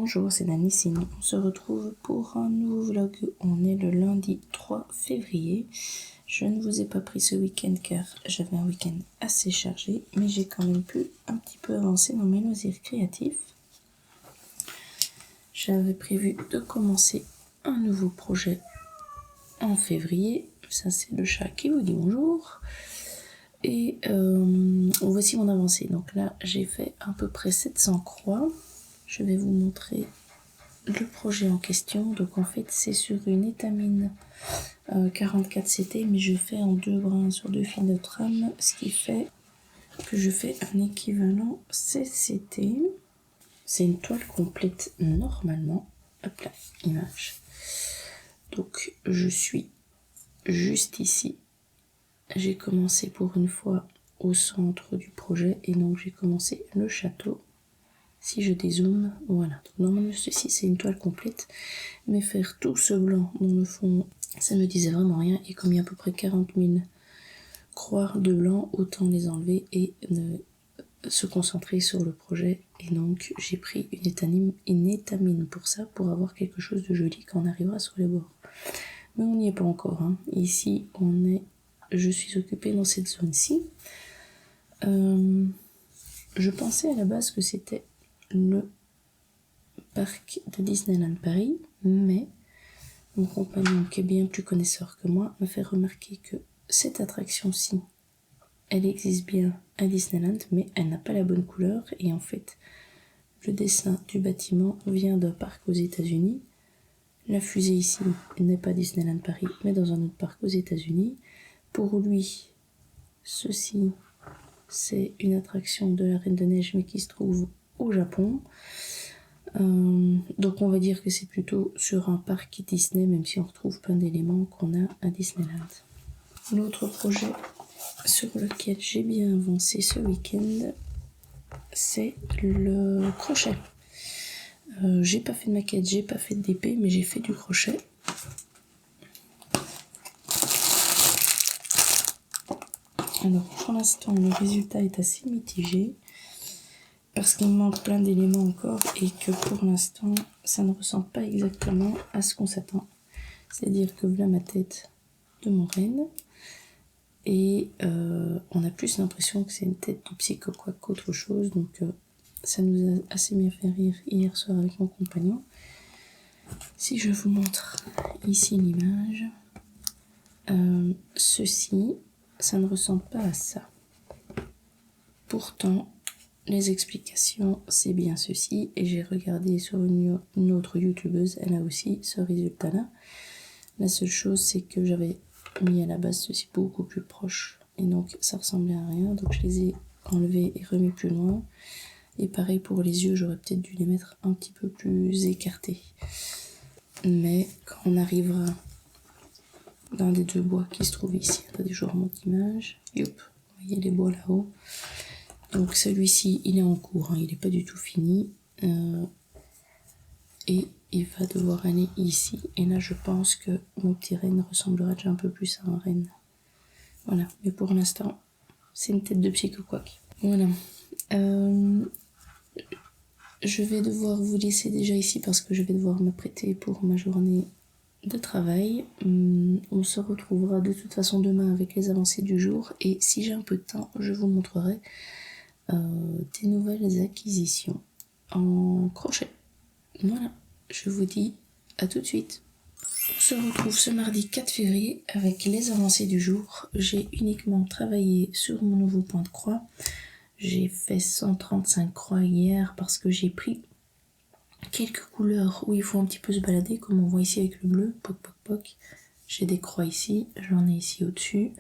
Bonjour, c'est Nanissine. On se retrouve pour un nouveau vlog. On est le lundi 3 février. Je ne vous ai pas pris ce week-end car j'avais un week-end assez chargé, mais j'ai quand même pu un petit peu avancer dans mes loisirs créatifs. J'avais prévu de commencer un nouveau projet en février. Ça, c'est le chat qui vous dit bonjour. Et voici mon avancée. Donc là, j'ai fait à peu près 700 croix. Je vais vous montrer le projet en question. Donc en fait, c'est sur une étamine 44 CT, mais je fais en 2 brins sur 2 fils de trame, ce qui fait que je fais un équivalent CCT. C'est une toile complète normalement. Hop là, image. Donc je suis juste ici. J'ai commencé pour une fois au centre du projet et donc j'ai commencé le château. Si je dézoome, voilà. Donc, normalement ceci c'est une toile complète, mais faire tout ce blanc dans le fond, ça me disait vraiment rien. Et comme il y a à peu près 40 000 croix de blanc, autant les enlever et se concentrer sur le projet. Et donc j'ai pris une étamine pour ça, pour avoir quelque chose de joli quand on arrivera sur les bords. Mais on n'y est pas encore, hein. Ici je suis occupée dans cette zone-ci. Je pensais à la base que c'était le parc de Disneyland Paris, mais mon compagnon, qui est bien plus connaisseur que moi, m'a fait remarquer que cette attraction-ci, elle existe bien à Disneyland, mais elle n'a pas la bonne couleur. Et en fait, le dessin du bâtiment vient d'un parc aux États-Unis. La fusée ici n'est pas Disneyland Paris, mais dans un autre parc aux États-Unis. Pour lui, ceci, c'est une attraction de la Reine de Neige, mais qui se trouve au Japon. Donc on va dire que c'est plutôt sur un parc Disney, même si on retrouve plein d'éléments qu'on a à Disneyland. L'autre projet sur lequel j'ai bien avancé ce week-end, c'est le crochet. J'ai pas fait de maquette, j'ai pas fait de DP, mais j'ai fait du crochet. Alors pour l'instant le résultat est assez mitigé, parce qu'il me manque plein d'éléments encore et que pour l'instant ça ne ressemble pas exactement à ce qu'on s'attend. C'est-à-dire que voilà ma tête de mon renne et on a plus l'impression que c'est une tête de psycho-quoi qu'autre chose. Donc ça nous a assez bien fait rire hier soir avec mon compagnon. Si je vous montre ici l'image, ceci, ça ne ressemble pas à ça. Pourtant, les explications, c'est bien ceci. Et j'ai regardé sur une autre youtubeuse, elle a aussi ce résultat-là. La seule chose, c'est que j'avais mis à la base ceci beaucoup plus proche. Et donc, ça ressemblait à rien. Donc, je les ai enlevés et remis plus loin. Et pareil pour les yeux, j'aurais peut-être dû les mettre un petit peu plus écartés. Mais quand on arrivera dans des deux bois qui se trouvent ici, attendez, je remonte l'image. Youp, vous voyez les bois là-haut. Donc celui-ci, il est en cours, hein, il n'est pas du tout fini. Et il va devoir aller ici. Et là, je pense que mon petit renne ressemblera déjà un peu plus à un renne. Voilà, mais pour l'instant, c'est une tête de psycho-quack. Voilà. Je vais devoir vous laisser déjà ici parce que je vais devoir m'apprêter pour ma journée de travail. On se retrouvera de toute façon demain avec les avancées du jour. Et si j'ai un peu de temps, je vous montrerai des nouvelles acquisitions en crochet. Voilà, je vous dis à tout de suite. On se retrouve ce mardi 4 février avec les avancées du jour. J'ai uniquement travaillé sur mon nouveau point de croix. J'ai fait 135 croix hier parce que j'ai pris quelques couleurs où il faut un petit peu se balader, comme on voit ici avec le bleu, poc poc poc. J'ai des croix ici, j'en ai ici au-dessus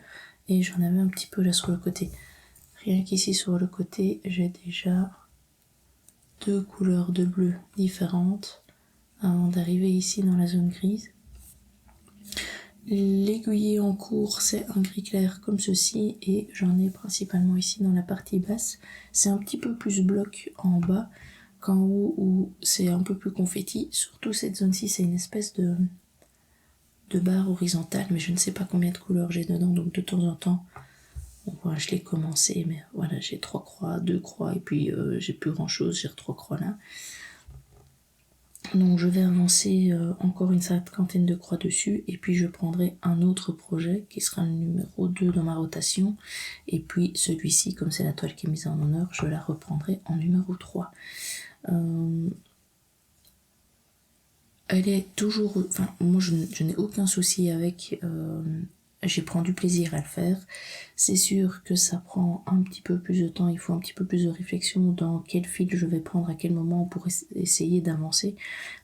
et j'en avais un petit peu là sur le côté. Rien qu'ici sur le côté, j'ai déjà 2 couleurs de bleu différentes avant d'arriver ici dans la zone grise. L'aiguillé en cours, c'est un gris clair comme ceci et j'en ai principalement ici dans la partie basse. C'est un petit peu plus bloc en bas qu'en haut où c'est un peu plus confetti. Surtout cette zone-ci, c'est une espèce de barre horizontale, mais je ne sais pas combien de couleurs j'ai dedans, donc de temps en temps, bon, voilà, je l'ai commencé, mais voilà, j'ai 3 croix, 2 croix, et puis j'ai plus grand chose, j'ai 3 croix là. Donc je vais avancer encore une cinquantaine de croix dessus et puis je prendrai un autre projet qui sera le numéro 2 dans ma rotation et puis celui-ci, comme c'est la toile qui est mise en honneur, je la reprendrai en numéro 3. Elle est toujours... Enfin, moi je n'ai aucun souci avec... J'y prends du plaisir à le faire. C'est sûr que ça prend un petit peu plus de temps, il faut un petit peu plus de réflexion dans quel fil je vais prendre à quel moment pour essayer d'avancer.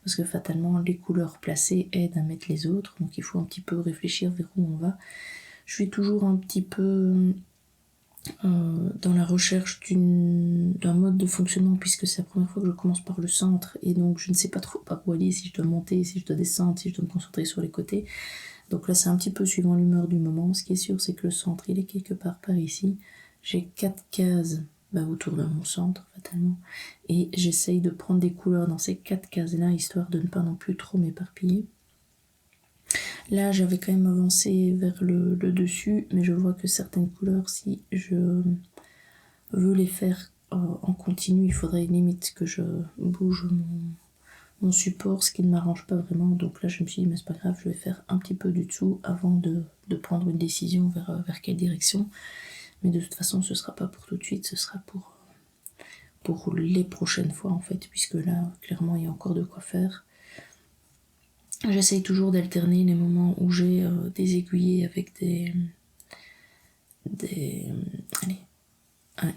Parce que fatalement, les couleurs placées aident à mettre les autres, donc il faut un petit peu réfléchir vers où on va. Je suis toujours un petit peu dans la recherche d'un mode de fonctionnement, puisque c'est la première fois que je commence par le centre, et donc je ne sais pas trop par où aller, si je dois monter, si je dois descendre, si je dois me concentrer sur les côtés. Donc là c'est un petit peu suivant l'humeur du moment. Ce qui est sûr c'est que le centre il est quelque part par ici. J'ai 4 cases autour de mon centre fatalement. Et j'essaye de prendre des couleurs dans ces 4 cases là, histoire de ne pas non plus trop m'éparpiller. Là j'avais quand même avancé vers le dessus, mais je vois que certaines couleurs, si je veux les faire en continu, il faudrait limite que je bouge mon support, ce qui ne m'arrange pas vraiment. Donc là je me suis dit mais c'est pas grave, je vais faire un petit peu du dessous avant de prendre une décision vers quelle direction. Mais de toute façon ce sera pas pour tout de suite, ce sera pour les prochaines fois en fait, puisque là clairement il y a encore de quoi faire. J'essaye toujours d'alterner les moments où j'ai des aiguillés avec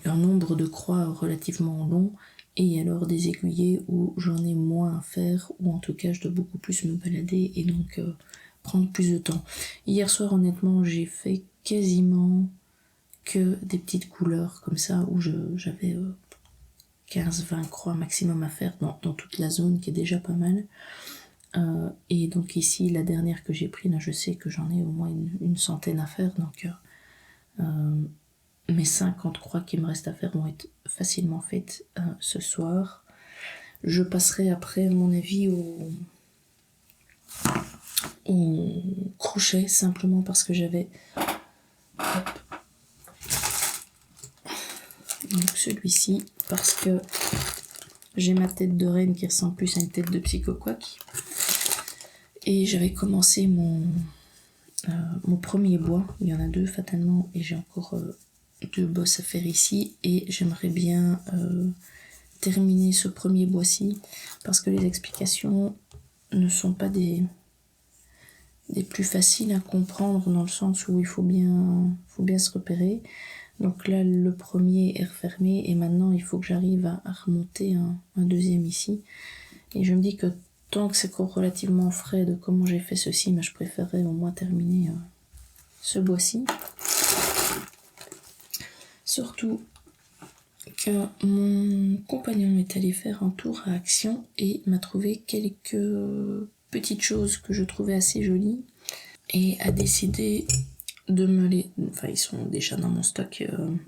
un nombre de croix relativement long, et alors des aiguillés où j'en ai moins à faire, ou en tout cas je dois beaucoup plus me balader et donc prendre plus de temps. Hier soir honnêtement j'ai fait quasiment que des petites couleurs comme ça où j'avais 15-20 croix maximum à faire dans toute la zone, qui est déjà pas mal. Et donc ici la dernière que j'ai pris, là je sais que j'en ai au moins une centaine à faire, donc mes 50 croix qui me restent à faire vont être facilement faites ce soir. Je passerai après à mon avis au crochet, simplement parce que j'avais donc celui-ci, parce que j'ai ma tête de reine qui ressemble plus à une tête de psychoquack, et j'avais commencé mon premier bois. Il y en a 2 fatalement, et j'ai encore 2 bosses à faire ici, et j'aimerais bien terminer ce premier bois-ci, parce que les explications ne sont pas des plus faciles à comprendre, dans le sens où il faut bien se repérer. Donc là le premier est refermé, et maintenant il faut que j'arrive à remonter un deuxième ici, et je me dis que tant que c'est encore relativement frais de comment j'ai fait ceci, mais je préférerais au moins terminer ce bois-ci. Surtout que mon compagnon est allé faire un tour à Action et m'a trouvé quelques petites choses que je trouvais assez jolies, et a décidé de me les... Enfin, ils sont déjà dans mon stock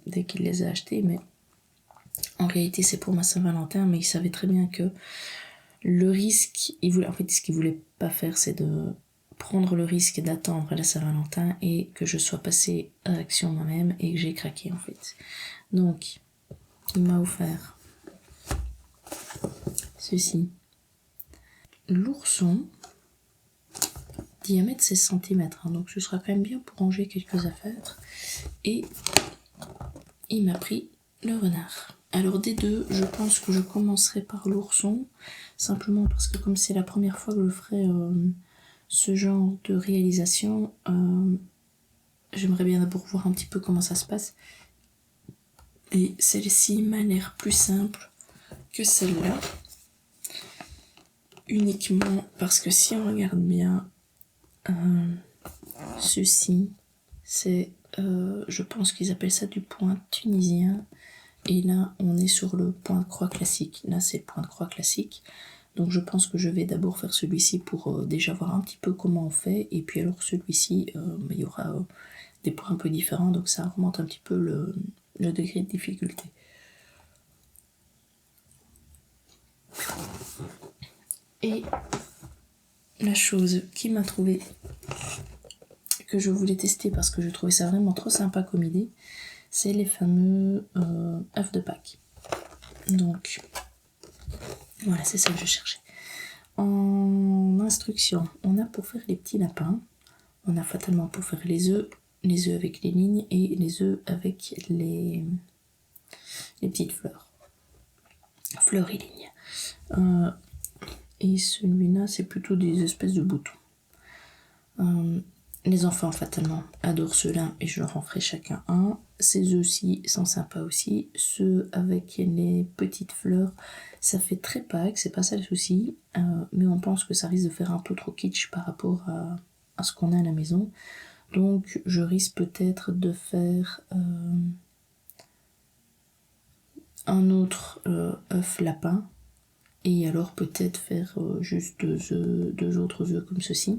dès qu'il les a achetés, mais en réalité c'est pour ma Saint-Valentin, mais il savait très bien que le risque, en fait ce qu'il voulait pas faire, c'est de prendre le risque d'attendre à la Saint-Valentin et que je sois passée à Action moi-même et que j'ai craqué en fait. Donc il m'a offert ceci. L'ourson, diamètre 16 cm, donc ce sera quand même bien pour ranger quelques affaires. Et il m'a pris le renard. Alors des deux, je pense que je commencerai par l'ourson, simplement parce que comme c'est la première fois que je ferai ce genre de réalisation, j'aimerais bien d'abord voir un petit peu comment ça se passe. Et celle-ci m'a l'air plus simple que celle-là, uniquement parce que si on regarde bien, ceci, c'est, je pense qu'ils appellent ça du point tunisien, et là on est sur le point de croix classique. Là c'est le point de croix classique, donc je pense que je vais d'abord faire celui-ci pour déjà voir un petit peu comment on fait, et puis alors celui-ci, il y aura des points un peu différents, donc ça augmente un petit peu le degré de difficulté. Et la chose qui m'a trouvé, que je voulais tester parce que je trouvais ça vraiment trop sympa comme idée, c'est les fameux œufs de Pâques. Donc voilà, c'est ça que je cherchais. en instruction, on a pour faire les petits lapins, on a fatalement pour faire les œufs avec les lignes et les œufs avec les petites fleurs et lignes. Et celui-là, c'est plutôt des espèces de boutons. Les enfants, fatalement, adorent ceux-là et je leur en ferai chacun un. Ces œufs-ci sont sympas aussi. Ceux avec les petites fleurs, ça fait très Pâques, c'est pas ça le souci. Mais on pense que ça risque de faire un peu trop kitsch par rapport à ce qu'on a à la maison. Donc, je risque peut-être de faire un autre œuf lapin. Et alors peut-être faire juste deux autres œufs comme ceci.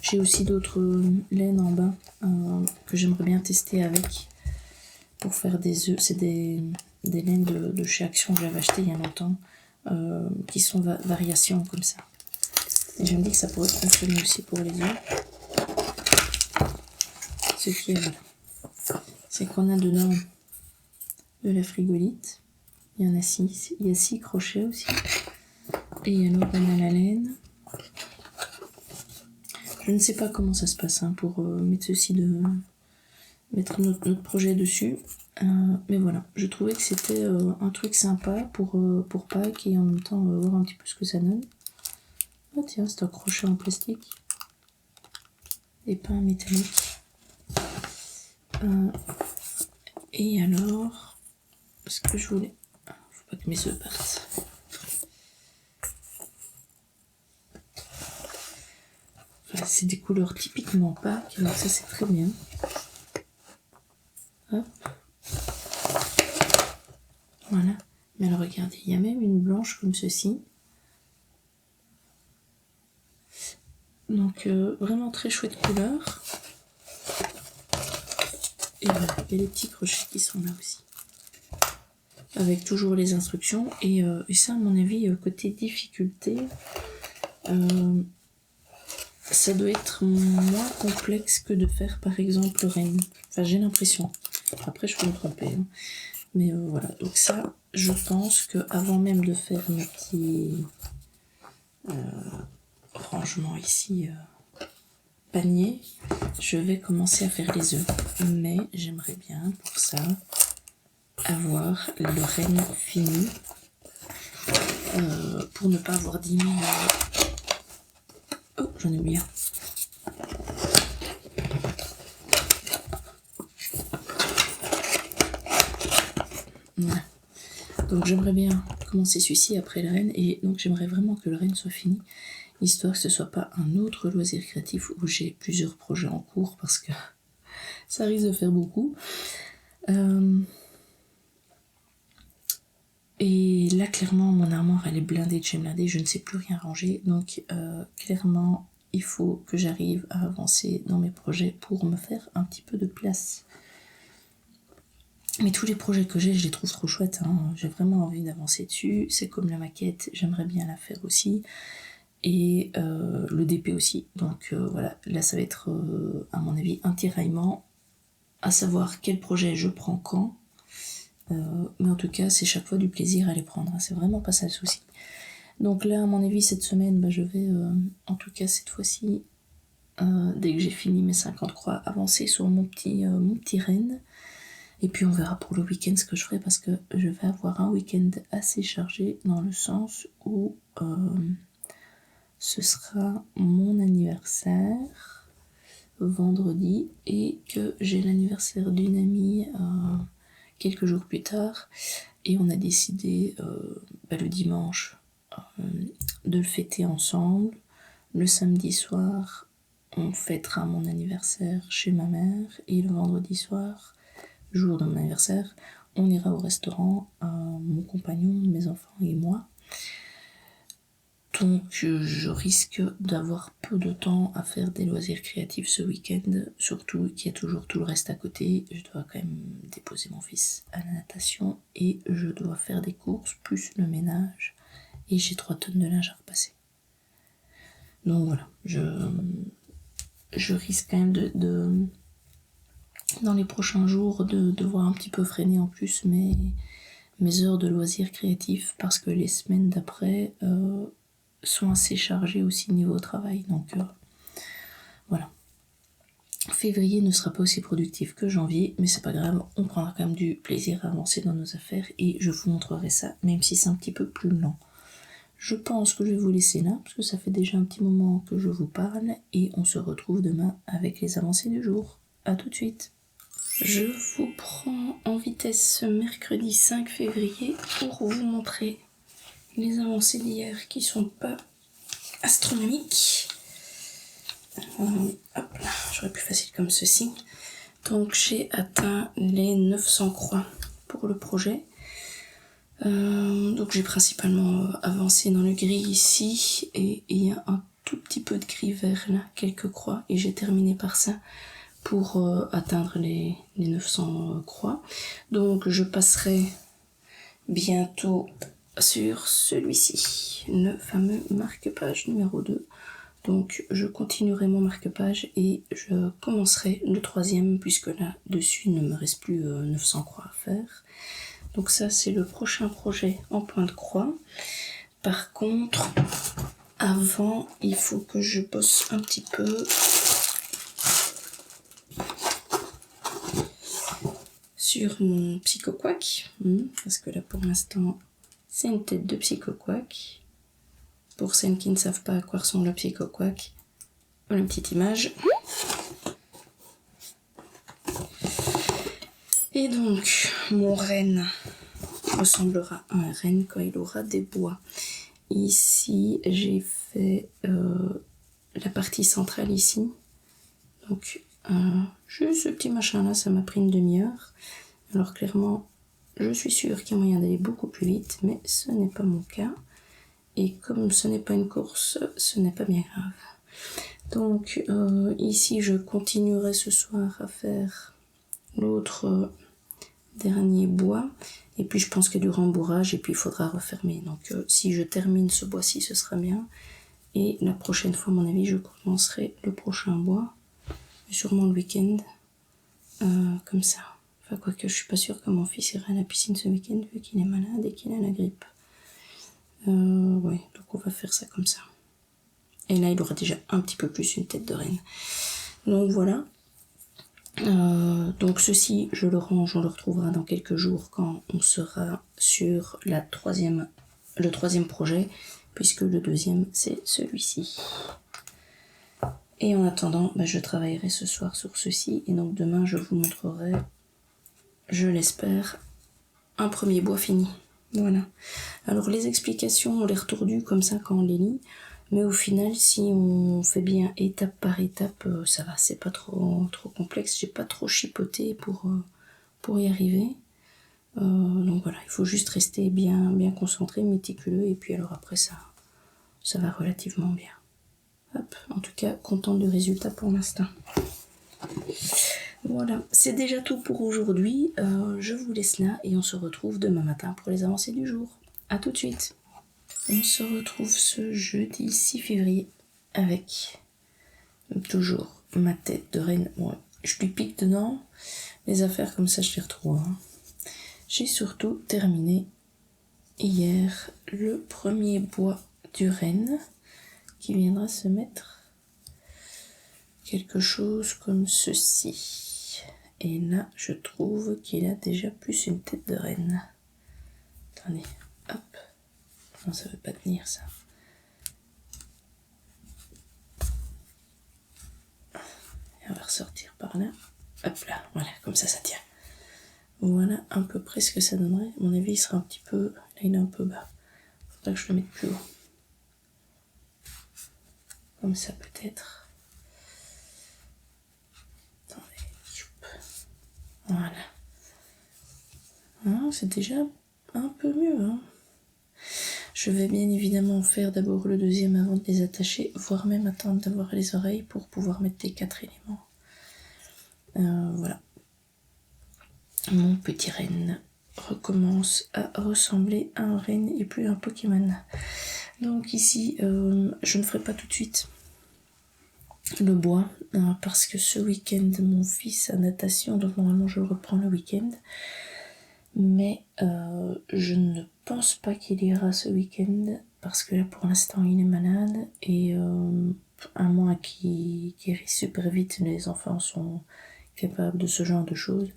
J'ai aussi d'autres laines en bas que j'aimerais bien tester avec pour faire des œufs. C'est des laines de chez Action que j'avais acheté il y a longtemps qui sont variations comme ça. Et je me dis que ça pourrait fonctionner aussi pour les œufs. Ce qui est voilà, c'est qu'on a dedans de la frigolite. Il y en a 6. Il y a 6 crochets aussi. Et alors on a la laine. Je ne sais pas comment ça se passe pour mettre mettre notre projet dessus. Mais voilà, je trouvais que c'était un truc sympa pour Pâques et en même temps voir un petit peu ce que ça donne. Ah tiens, c'est un crochet en plastique. Et pas un métallique. Et alors, ce que je voulais... Faut pas que mes œufs partent. Enfin, c'est des couleurs typiquement Pâques, alors ça c'est très bien. Hop. Voilà. Mais alors regardez, il y a même une blanche comme ceci. Donc vraiment très chouette couleur. Et voilà, il y a les petits crochets qui sont là aussi. Avec toujours les instructions. Et ça, à mon avis, côté difficulté, ça doit être moins complexe que de faire par exemple le Rennes. Enfin, j'ai l'impression. Après, je peux me tromper. Hein. Mais voilà, donc ça, je pense que avant même de faire mes petits rangements ici, panier, je vais commencer à faire les œufs. Mais j'aimerais bien pour ça avoir le Rennes fini pour ne pas avoir 10 000... Oh, j'en ai oublié un. Voilà. Donc j'aimerais bien commencer celui-ci après le Rennes et donc j'aimerais vraiment que le Rennes soit fini, histoire que ce soit pas un autre loisir créatif où j'ai plusieurs projets en cours parce que ça risque de faire beaucoup. Et là clairement mon armoire elle est blindée de chez blindée, je ne sais plus rien ranger, donc clairement il faut que j'arrive à avancer dans mes projets pour me faire un petit peu de place. Mais tous les projets que j'ai, je les trouve trop chouettes, hein. J'ai vraiment envie d'avancer dessus. C'est comme la maquette, j'aimerais bien la faire aussi. Et le DP aussi. Donc voilà, là ça va être à mon avis un tiraillement, à savoir quel projet je prends quand. Mais en tout cas, c'est chaque fois du plaisir à les prendre, hein. C'est vraiment pas ça le souci. Donc là, à mon avis, cette semaine, je vais, en tout cas cette fois-ci, dès que j'ai fini mes 50 croix, avancer sur mon petit Rennes. Et puis on verra pour le week-end ce que je ferai parce que je vais avoir un week-end assez chargé dans le sens où ce sera mon anniversaire vendredi et que j'ai l'anniversaire d'une amie quelques jours plus tard et on a décidé le dimanche de le fêter ensemble. Le samedi soir on fêtera mon anniversaire chez ma mère et le vendredi soir, jour de mon anniversaire, on ira au restaurant, mon compagnon, mes enfants et moi. Donc je risque d'avoir peu de temps à faire des loisirs créatifs ce week-end, surtout qu'il y a toujours tout le reste à côté. Je dois quand même déposer mon fils à la natation et je dois faire des courses, plus le ménage, et j'ai 3 tonnes de linge à repasser. Donc voilà, je risque quand même dans les prochains jours de devoir un petit peu freiner en plus mes heures de loisirs créatifs parce que les semaines d'après sont assez chargées aussi niveau travail. Donc voilà. Février ne sera pas aussi productif que janvier, mais c'est pas grave, on prendra quand même du plaisir à avancer dans nos affaires et je vous montrerai ça, même si c'est un petit peu plus lent. Je pense que je vais vous laisser là, parce que ça fait déjà un petit moment que je vous parle, et on se retrouve demain avec les avancées du jour. A tout de suite. Je vous prends en vitesse ce mercredi 5 février pour vous montrer les avancées d'hier qui sont pas astronomiques. Hop là, j'aurais plus facile comme ceci. Donc j'ai atteint les 900 croix pour le projet. Donc j'ai principalement avancé dans le gris ici et il y a un tout petit peu de gris vert là, quelques croix, et j'ai terminé par ça pour atteindre les 900 croix. Donc je passerai bientôt sur celui-ci, le fameux marque-page numéro 2. Donc je continuerai mon marque-page et je commencerai le 3e puisque là dessus il ne me reste plus 900 croix à faire. Donc ça c'est le prochain projet en point de croix. Par contre, avant il faut que je bosse un petit peu sur mon Psycho-Quack, parce que là pour l'instant c'est une tête de Psycho-Quack. Pour celles qui ne savent pas à quoi ressemble le Psycho-Quack, voilà une petite image. Et donc mon renne ressemblera à un renne quand il aura des bois. Ici j'ai fait la partie centrale ici, donc juste ce petit machin là, ça m'a pris une demi-heure. Alors clairement je suis sûre qu'il y a moyen d'aller beaucoup plus vite, mais ce n'est pas mon cas, et comme ce n'est pas une course, ce n'est pas bien grave. Donc ici je continuerai ce soir à faire l'autre dernier bois, et puis je pense qu'il y a du rembourrage et puis il faudra refermer. Donc si je termine ce bois-ci, ce sera bien, et la prochaine fois à mon avis je commencerai le prochain bois, sûrement le week-end, comme ça. Enfin quoique je suis pas sûre que mon fils ira à la piscine ce week-end vu qu'il est malade et qu'il a la grippe. Ouais, donc on va faire ça comme ça. Et là il aura déjà un petit peu plus une tête de renne. Donc voilà. Donc ceci je le range, on le retrouvera dans quelques jours quand on sera sur le troisième projet, puisque le deuxième c'est celui-ci. Et en attendant, je travaillerai ce soir sur ceci, et donc demain je vous montrerai, je l'espère, un premier bois fini. Voilà. Alors les explications on les retordue comme ça quand on les lit, mais au final si on fait bien étape par étape, ça va, c'est pas trop complexe, j'ai pas trop chipoté pour y arriver. Donc voilà, il faut juste rester bien concentré, méticuleux, et puis alors après ça va relativement bien. Hop, en tout cas contente du résultat pour l'instant. Voilà, c'est déjà tout pour aujourd'hui. Je vous laisse là et on se retrouve demain matin pour les avancées du jour. A tout de suite. On se retrouve ce jeudi 6 février avec toujours ma tête de reine. Bon, je lui pique dedans. Les affaires comme ça, je les retrouve. J'ai surtout terminé hier le premier bois du renne qui viendra se mettre quelque chose comme ceci. Et là, je trouve qu'il a déjà plus une tête de renne. Attendez, hop. Non, ça veut pas tenir ça. Et on va ressortir par là. Hop là, voilà, comme ça tient. Voilà à peu près ce que ça donnerait. À mon avis, il sera un petit peu... Là, il est un peu bas. Faudrait que je le mette plus haut. Comme ça peut-être. Attendez. Voilà. Ah, c'est déjà un peu mieux, hein. Je vais bien évidemment faire d'abord le deuxième avant de les attacher, voire même attendre d'avoir les oreilles pour pouvoir mettre les 4 éléments. Voilà. Mon petit renne recommence à ressembler à un renne et plus à un Pokémon. Donc ici, je ne ferai pas tout de suite le bois, parce que ce week-end, mon fils a natation, donc normalement je le reprends le week-end. Mais je ne pense pas qu'il ira ce week-end parce que là pour l'instant il est malade et à moins qu'il guérisse super vite, les enfants sont capables de ce genre de choses.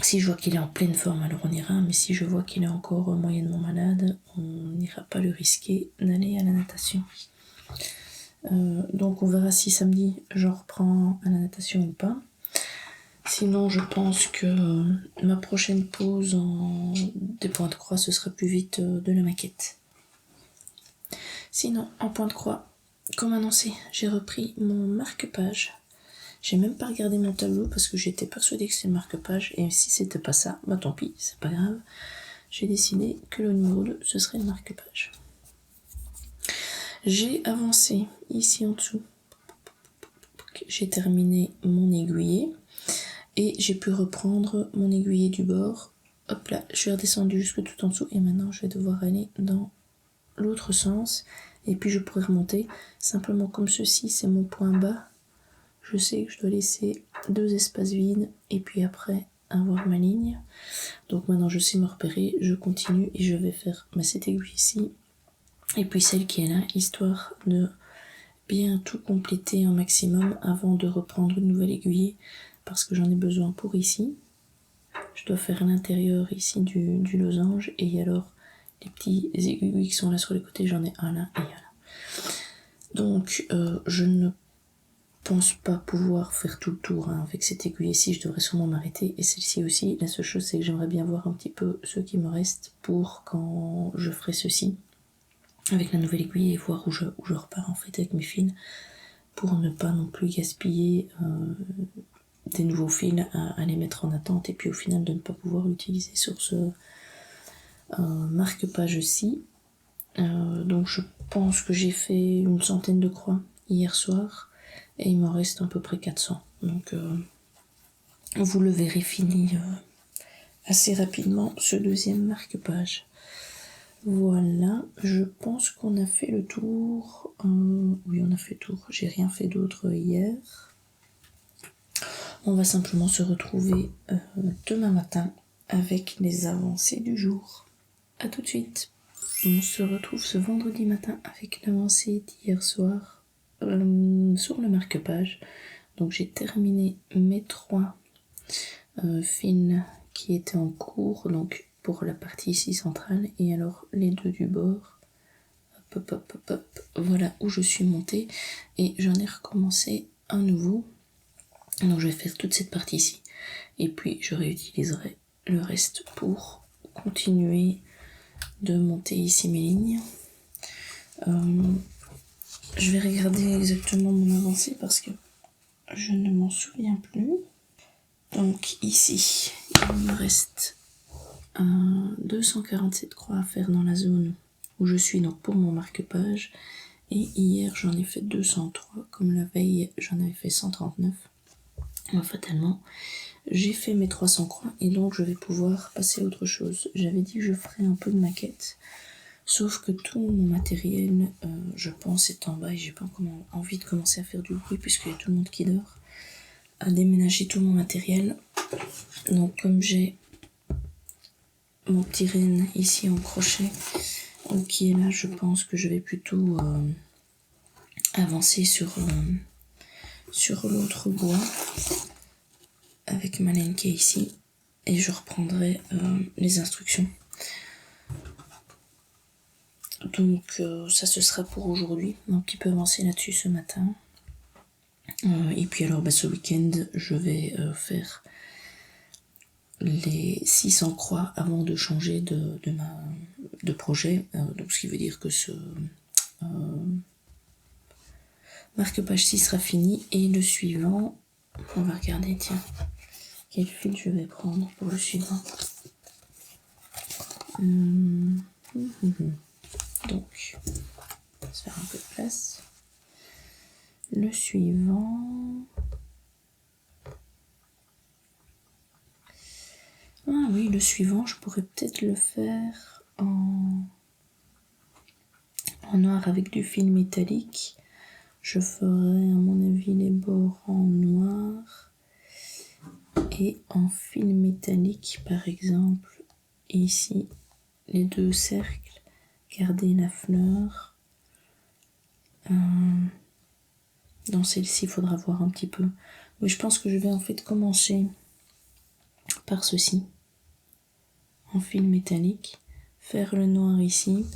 Si je vois qu'il est en pleine forme, alors on ira, mais si je vois qu'il est encore moyennement malade, on n'ira pas le risquer d'aller à la natation. Donc on verra si samedi je reprends à la natation ou pas. Sinon je pense que ma prochaine pause en des points de croix ce sera plus vite de la maquette. Sinon en point de croix, comme annoncé, j'ai repris mon marque-page. J'ai même pas regardé mon tableau parce que j'étais persuadée que c'était le marque-page et si c'était pas ça, bah tant pis, c'est pas grave. J'ai décidé que le numéro 2 ce serait le marque-page. J'ai avancé ici en dessous. J'ai terminé mon aiguillé et j'ai pu reprendre mon aiguillé du bord. Hop là, je suis redescendue jusque tout en dessous et maintenant je vais devoir aller dans l'autre sens et puis je pourrais remonter. Simplement comme ceci, c'est mon point bas. Je sais que je dois laisser 2 espaces vides et puis après avoir ma ligne. Donc maintenant je sais me repérer, je continue et je vais faire cette aiguille ici et puis celle qui est là, histoire de bien tout compléter un maximum avant de reprendre une nouvelle aiguille parce que j'en ai besoin pour ici. Je dois faire l'intérieur ici du losange et alors les petits aiguilles qui sont là sur les côtés, j'en ai un là et un là. Donc je ne pense pas pouvoir faire tout le tour avec cette aiguille ici, je devrais sûrement m'arrêter et celle-ci aussi. La seule chose c'est que j'aimerais bien voir un petit peu ce qui me reste pour quand je ferai ceci avec la nouvelle aiguille et voir où je repars en fait avec mes fils pour ne pas non plus gaspiller des nouveaux fils à les mettre en attente et puis au final de ne pas pouvoir l'utiliser sur ce marque-page-ci. Donc je pense que j'ai fait une centaine de croix hier soir et il m'en reste à peu près 400. Donc vous le verrez fini assez rapidement ce deuxième marque-page. Voilà, je pense qu'on a fait le tour. Oui, on a fait le tour. J'ai rien fait d'autre hier. On va simplement se retrouver demain matin avec les avancées du jour. A tout de suite. On se retrouve ce vendredi matin avec l'avancée d'hier soir sur le marque-page. Donc j'ai terminé mes 3 fils qui étaient en cours, donc pour la partie ici centrale et alors les 2 du bord. Hop, hop, hop, hop. Voilà où je suis montée et j'en ai recommencé un nouveau. Donc je vais faire toute cette partie ici et puis je réutiliserai le reste pour continuer de monter ici mes lignes. Je vais regarder exactement mon avancée parce que je ne m'en souviens plus. Donc ici il me reste 247 croix à faire dans la zone où je suis donc pour mon marque-page et hier j'en ai fait 203 comme la veille j'en avais fait 139. Fatalement j'ai fait mes 300 croix et donc je vais pouvoir passer à autre chose. J'avais dit que je ferais un peu de maquette, sauf que tout mon matériel je pense est en bas et j'ai pas envie de commencer à faire du bruit puisqu'il y a tout le monde qui dort, à déménager tout mon matériel. Donc comme j'ai mon petit renne ici en crochet qui est là, je pense que je vais plutôt avancer sur l'autre bois avec ma laine qui est ici et je reprendrai les instructions. Donc ça ce sera pour aujourd'hui, un petit peu avancé là-dessus ce matin. Et puis alors ce week-end je vais faire les 600 croix avant de changer de projet. Donc ce qui veut dire que ce marque-page 6 sera fini et le suivant, on va regarder, tiens, quel fil je vais prendre pour le suivant. Donc, on va se faire un peu de place. Le suivant. Ah oui, le suivant, je pourrais peut-être le faire en noir avec du fil métallique. Je ferai à mon avis les bords en noir. Et en fil métallique, par exemple, ici, les 2 cercles, garder la fleur. Dans celle-ci, il faudra voir un petit peu. Oui, je pense que je vais en fait commencer par ceci, en fil métallique, faire le noir ici,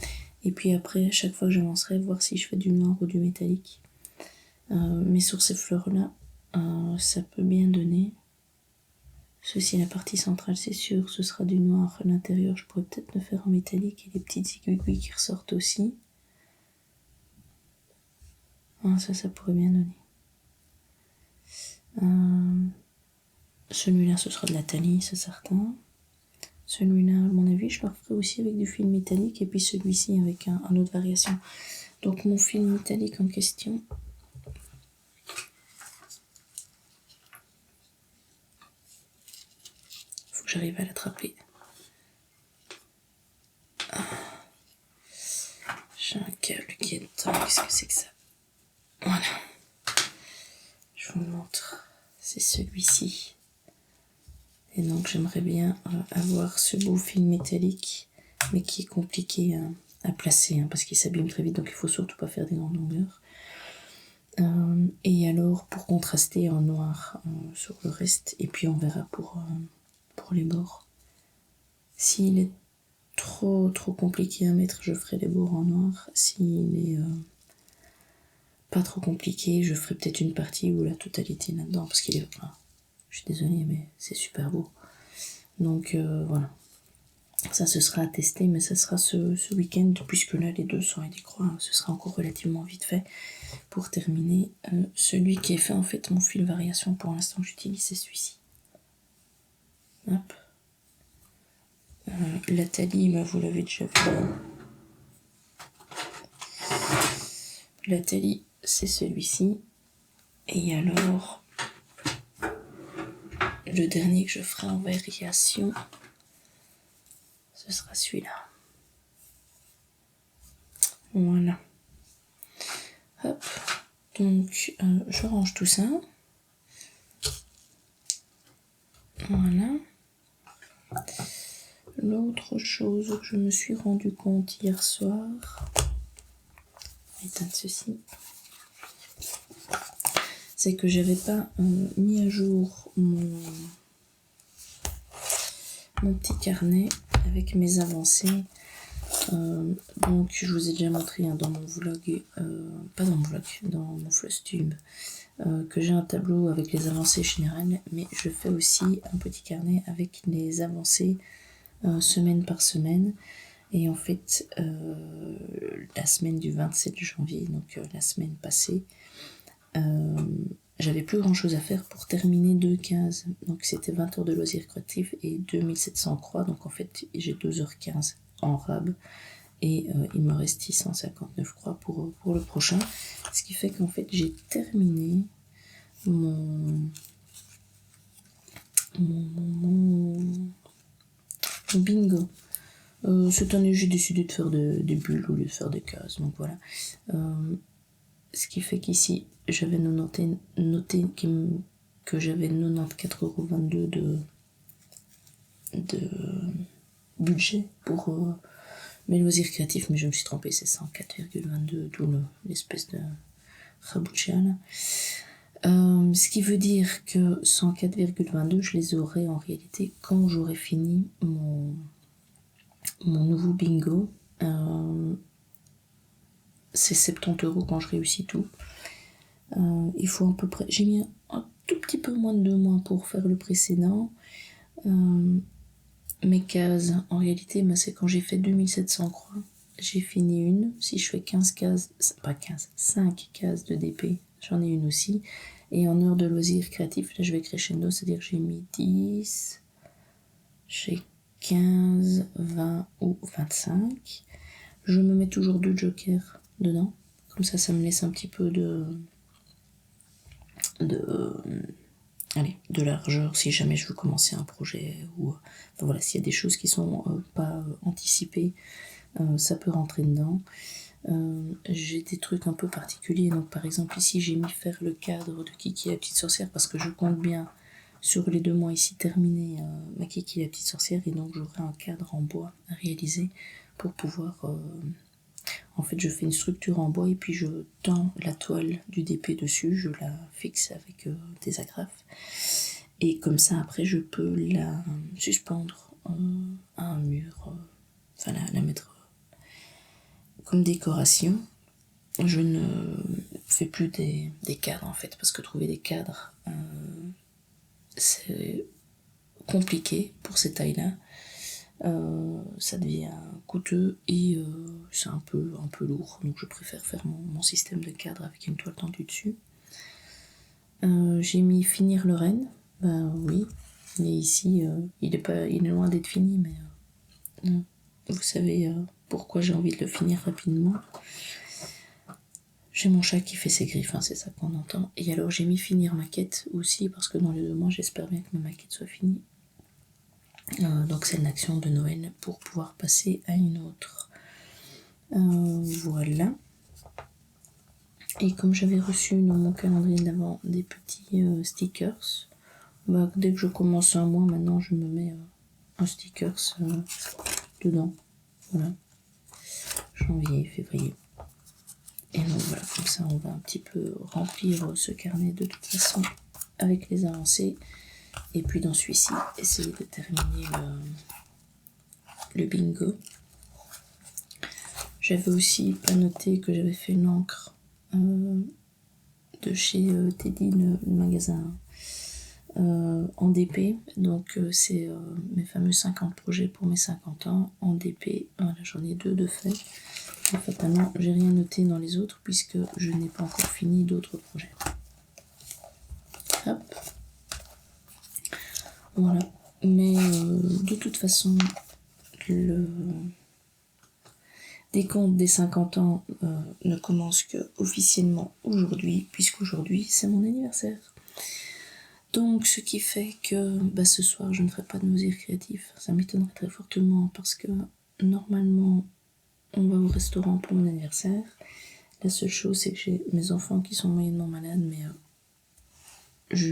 et puis après, à chaque fois que j'avancerai, voir si je fais du noir ou du métallique. Mais sur ces fleurs-là, ça peut bien donner. Ceci, la partie centrale, c'est sûr, ce sera du noir. L'intérieur, je pourrais peut-être le faire en métallique et les petites aiguilles qui ressortent aussi. Ça pourrait bien donner. Celui-là, ce sera de la taille, c'est certain. Celui-là, à mon avis, je le referai aussi avec du fil métallique et puis celui-ci avec un autre variation. Donc mon fil métallique en question, faut que j'arrive à l'attraper. J'ai un câble qui est dedans, qu'est-ce que c'est que ça? Voilà. Je vous montre, c'est celui-ci. Et donc j'aimerais bien avoir ce beau fil métallique, mais qui est compliqué à placer, parce qu'il s'abîme très vite, donc il faut surtout pas faire des grandes longueurs. Et alors pour contraster en noir sur le reste, et puis on verra pour les bords. S'il est trop compliqué à mettre, je ferai les bords en noir. S'il est pas trop compliqué, je ferai peut-être une partie ou la totalité là-dedans, parce qu'il est... je suis désolée, mais c'est super beau. Donc voilà. Ça, ce sera à tester, mais ça sera ce week-end, puisque là, les 200 et des croix, ce sera encore relativement vite fait. Pour terminer, celui qui est fait, en fait, mon fil variation, pour l'instant, j'utilise, c'est celui-ci. Hop. La taille, vous l'avez déjà vu. La taille, c'est celui-ci. Et alors, le dernier que je ferai en variation, ce sera celui-là. Voilà. Hop. Donc, je range tout ça. Voilà. L'autre chose que je me suis rendu compte hier soir, éteindre ceci, c'est que j'avais pas mis à jour mon petit carnet avec mes avancées. Donc je vous ai déjà montré dans mon vlog, pas dans mon vlog, dans mon Flosstube, que j'ai un tableau avec les avancées générales, mais je fais aussi un petit carnet avec les avancées semaine par semaine. Et en fait, la semaine du 27 janvier, donc la semaine passée, j'avais plus grand chose à faire pour terminer 2 cases. Donc c'était 20 heures de loisirs créatifs et 2700 croix. Donc en fait, j'ai 2h15 en rab. Et il me reste 659 croix pour le prochain. Ce qui fait qu'en fait, j'ai terminé mon bingo. Cette année, j'ai décidé de faire des bulles au lieu de faire des cases. Donc voilà. Ce qui fait qu'ici, j'avais noté que j'avais 94,22 € de budget pour mes loisirs créatifs, mais je me suis trompée, c'est 104,22, d'où l'espèce de raboucha là. Ce qui veut dire que 104,22, je les aurai en réalité quand j'aurai fini mon nouveau bingo. C'est 70 € quand je réussis tout. Il faut à peu près... J'ai mis un tout petit peu moins de 2 mois pour faire le précédent. Mes cases, en réalité, c'est quand j'ai fait 2700 croix. J'ai fini une. Si je fais 15 cases, pas 15, 5 cases de DP, j'en ai une aussi. Et en heure de loisirs créatifs, là je vais crescendo, c'est-à-dire que j'ai mis 10, j'ai 15, 20 ou 25. Je me mets toujours 2 jokers dedans. Comme ça me laisse un petit peu de largeur si jamais je veux commencer un projet ou enfin voilà, s'il y a des choses qui sont pas anticipées, ça peut rentrer dedans. J'ai des trucs un peu particuliers, donc par exemple ici j'ai mis faire le cadre de Kiki la petite sorcière parce que je compte bien sur les 2 mois ici terminés ma Kiki la petite sorcière, et donc j'aurai un cadre en bois à réaliser pour pouvoir... en fait, je fais une structure en bois et puis je tends la toile du DP dessus, je la fixe avec des agrafes. Et comme ça, après, je peux la suspendre à un mur, enfin la mettre comme décoration. Je ne fais plus des cadres en fait, parce que trouver des cadres, c'est compliqué pour ces tailles-là. Ça devient coûteux et c'est un peu lourd, donc je préfère faire mon système de cadre avec une toile tendue dessus. J'ai mis finir le renne, ben oui, mais ici il est loin d'être fini, mais vous savez pourquoi j'ai envie de le finir rapidement. J'ai mon chat qui fait ses griffes, hein, c'est ça qu'on entend. Et alors j'ai mis finir ma quête aussi, parce que dans les 2 mois j'espère bien que ma maquette soit finie. Donc c'est une action de Noël pour pouvoir passer à une autre. Voilà. Et comme j'avais reçu dans mon calendrier d'avant des petits stickers, bah, dès que je commence un mois maintenant je me mets un stickers dedans. Voilà. Janvier, février. Et donc voilà, comme ça on va un petit peu remplir ce carnet de toute façon avec les avancées. Et puis dans celui-ci, essayer de terminer le bingo. J'avais aussi pas noté que j'avais fait une encre de chez Teddy, le magasin en DP. Donc c'est mes fameux 50 projets pour mes 50 ans en DP. Voilà, j'en ai 2 de fait. En fait, maintenant, j'ai rien noté dans les autres puisque je n'ai pas encore fini d'autres projets. Hop. Voilà. Mais de toute façon, le décompte des 50 ans ne commence que officiellement aujourd'hui, puisqu'aujourd'hui c'est mon anniversaire. Donc ce qui fait que ce soir je ne ferai pas de loisirs créatifs. Ça m'étonnerait très fortement parce que normalement on va au restaurant pour mon anniversaire. La seule chose c'est que j'ai mes enfants qui sont moyennement malades, mais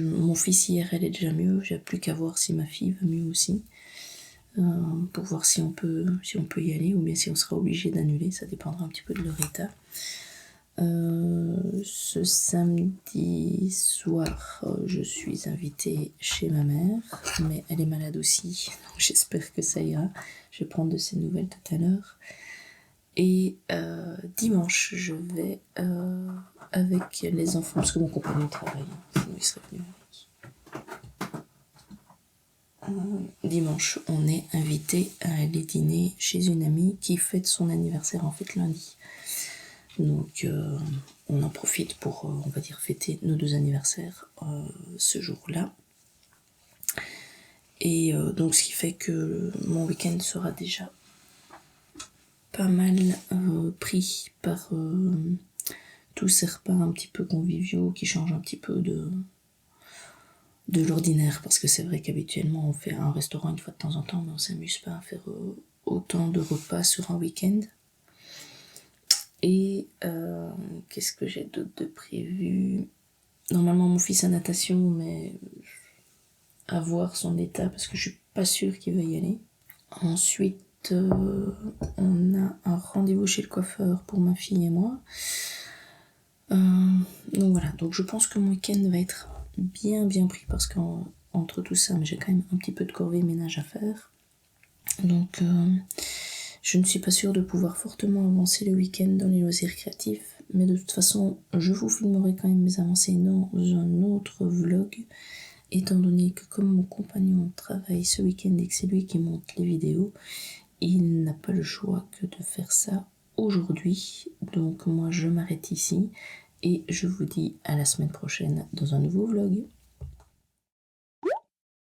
mon fils hier elle est déjà mieux. J'ai plus qu'à voir si ma fille va mieux aussi. Pour voir si on peut y aller ou bien si on sera obligé d'annuler, ça dépendra un petit peu de leur état. Ce samedi soir, je suis invitée chez ma mère, mais elle est malade aussi, donc j'espère que ça ira. Je vais prendre de ses nouvelles tout à l'heure. Et dimanche, je vais avec les enfants, parce que mon compagnon travaille, sinon il serait venu. Dimanche, on est invité à aller dîner chez une amie qui fête son anniversaire en fait lundi. Donc on en profite pour, on va dire, fêter nos 2 anniversaires ce jour-là. Et donc ce qui fait que mon week-end sera déjà pas mal pris par tous ces repas un petit peu conviviaux qui changent un petit peu de l'ordinaire, parce que c'est vrai qu'habituellement on fait un restaurant une fois de temps en temps, mais on s'amuse pas à faire autant de repas sur un week-end. Et qu'est-ce que j'ai d'autre de prévu? Normalement mon fils a natation, mais à voir son état parce que je suis pas sûre qu'il va y aller. Ensuite on a un rendez-vous chez le coiffeur pour ma fille et moi. Donc voilà, donc je pense que mon week-end va être bien pris parce qu'entre tout ça, mais j'ai quand même un petit peu de corvée ménage à faire. Donc je ne suis pas sûre de pouvoir fortement avancer le week-end dans les loisirs créatifs, mais de toute façon je vous filmerai quand même mes avancées dans un autre vlog, étant donné que comme mon compagnon travaille ce week-end et que c'est lui qui monte les vidéos, il n'a pas le choix que de faire ça aujourd'hui. Donc moi je m'arrête ici et je vous dis à la semaine prochaine dans un nouveau vlog.